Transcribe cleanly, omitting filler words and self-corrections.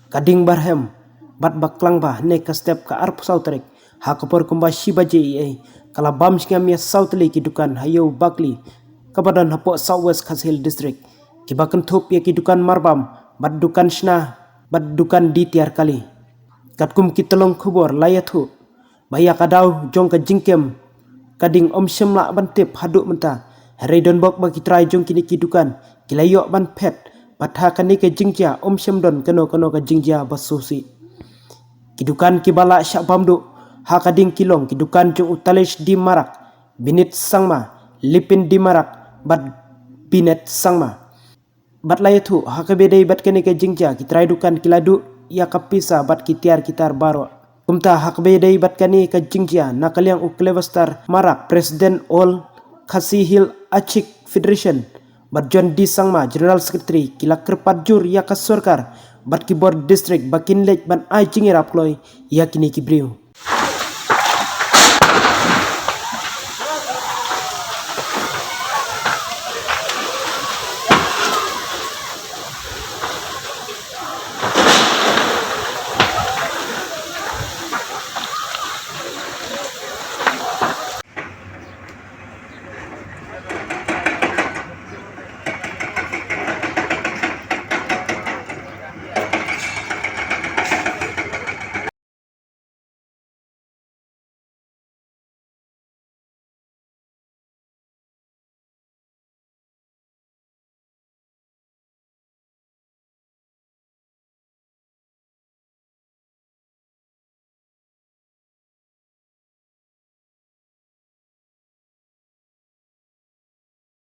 kading barhem bat baklang ba ne ka step ka arp sautrek ha kapor kumba shiba je kala bam shingam ya sautli ki dukan hayo bakli kabadan hapo southwest Kashil district ki bakan thop ya ki dukan marbam bat dukan shna bat dukan di tiar kali katkum ki tolong khubor layathu baya kadau jong ka jingkem kading om shemla ban tip haduk menta redon bok bagi try jong kini ki dukan kilayok ban pet patha kani ke jingja om shemdon kano ka jingja basusi kidukan kibala syabamdu ha kading kilong kidukan jong utalish di marak binit sangma lipin di marak bat binet sangma bat layathu ha kabedai bat kani ke jingja kitrai dukan kiladu ya kapisa bat kitiar kitar baro kumta ha kabedai bat kani ke jingja nakaliang uklevastar marak presiden all Kashil Achik Federation bat John D Sangma General Secretary kila kerpat jur ya kasurkar bat keyboard district bakin lej ban ai jingirap loy ya kini kibriu